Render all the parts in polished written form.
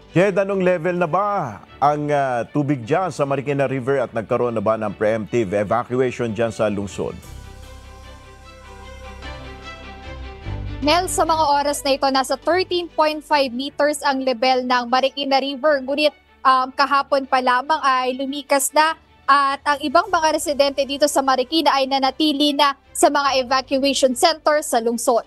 Jed, anong level na ba ang tubig dyan sa Marikina River at nagkaroon na ba ng preemptive evacuation dyan sa lungsod? Nel, sa mga oras na ito, nasa 13.5 meters ang level ng Marikina River. Ngunit kahapon pa lamang ay lumikas na at ang ibang mga residente dito sa Marikina ay nanatili na sa mga evacuation centers sa lungsod.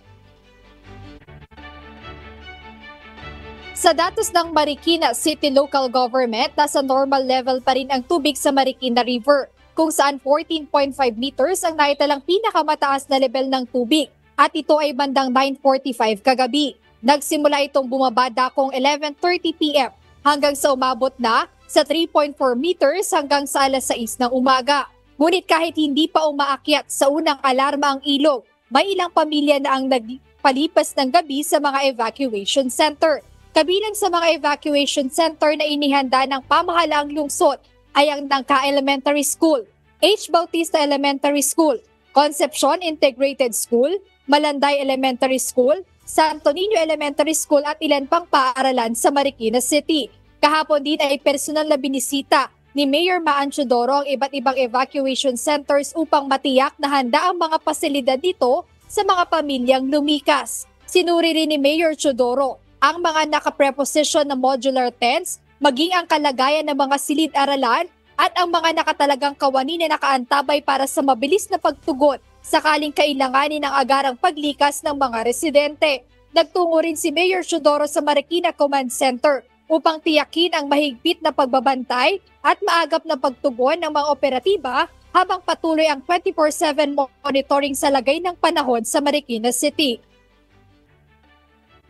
Sa datos ng Marikina City Local Government, nasa normal level pa rin ang tubig sa Marikina River, kung saan 14.5 meters ang naitalang pinakamataas na level ng tubig at ito ay bandang 9:45 kagabi. Nagsimula itong bumaba dakong 11:30 PM hanggang sa umabot na sa 3.4 meters hanggang sa alas 6 ng umaga. Ngunit kahit hindi pa umaakyat sa unang alarma ang ilog, may ilang pamilya na ang nagpalipas ng gabi sa mga evacuation center. Kabilang sa mga evacuation center na inihanda ng pamahalaang lungsod ay ang Nangka Elementary School, H. Bautista Elementary School, Concepcion Integrated School, Malanday Elementary School, Santo Niño Elementary School at ilan pang paaralan sa Marikina City. Kahapon din ay personal na binisita ni Mayor Maan Teodoro ang iba't ibang evacuation centers upang matiyak na handa ang mga pasilidad dito sa mga pamilyang lumikas. Sinuri rin ni Mayor Teodoro ang mga nakapreposition na modular tents, maging ang kalagayan ng mga silid-aralan at ang mga nakatalagang kawani na nakaantabay para sa mabilis na pagtugon sakaling kailanganin ng agarang paglikas ng mga residente. Nagtungo rin si Mayor Teodoro sa Marikina Command Center upang tiyakin ang mahigpit na pagbabantay at maagap na pagtugon ng mga operatiba habang patuloy ang 24/7 monitoring sa lagay ng panahon sa Marikina City.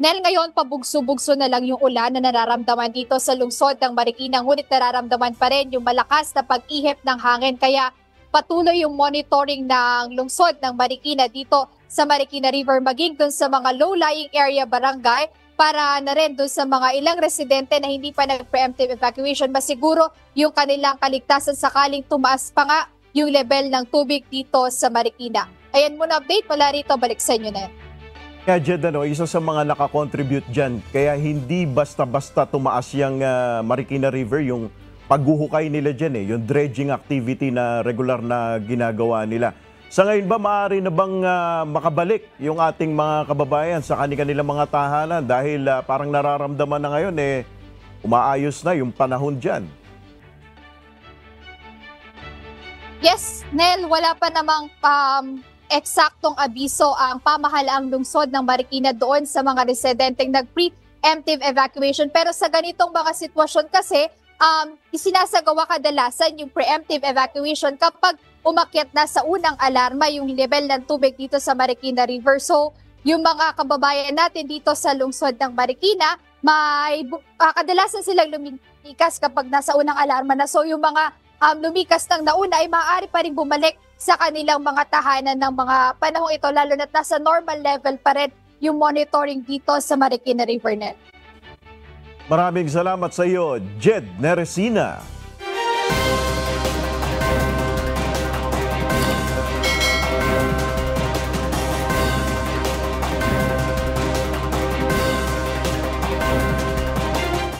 Nel, ngayon pabugso-bugso na lang yung ulan na nararamdaman dito sa lungsod ng Marikina, ngunit nararamdaman pa rin yung malakas na pag-ihip ng hangin kaya patuloy yung monitoring ng lungsod ng Marikina dito sa Marikina River maging dun sa mga low-lying area barangay para na rin dun sa mga ilang residente na hindi pa nag-preemptive evacuation masiguro yung kanilang kaligtasan sakaling tumaas pa nga yung level ng tubig dito sa Marikina. Ayan muna update mula rito, balik sa inyo na. Kaya Jed, isa sa mga nakakontribute dyan, kaya hindi basta-basta tumaas yung Marikina River, yung paghuhukay nila dyan, yung dredging activity na regular na ginagawa nila. Sa ngayon ba, maaari na bang makabalik yung ating mga kababayan sa kanilang mga tahanan dahil parang nararamdaman na ngayon, umaayos na yung panahon dyan? Yes, Nel, wala pa namang eksaktong abiso ang pamahalaang lungsod ng Marikina doon sa mga residenteng nag-preemptive evacuation. Pero sa ganitong mga sitwasyon kasi, isinasagawa kadalasan yung preemptive evacuation kapag umakyat na sa unang alarma yung level ng tubig dito sa Marikina River. So, yung mga kababayan natin dito sa lungsod ng Marikina, kadalasan silang lumikas kapag nasa unang alarma na. So, yung mga lumikas ng nauna ay maaari pa rin bumalik sa kanilang mga tahanan ng mga panahong ito, lalo na't nasa normal level pa rin yung monitoring dito sa Marikina River Net. Maraming salamat sa iyo, Jed Neresina.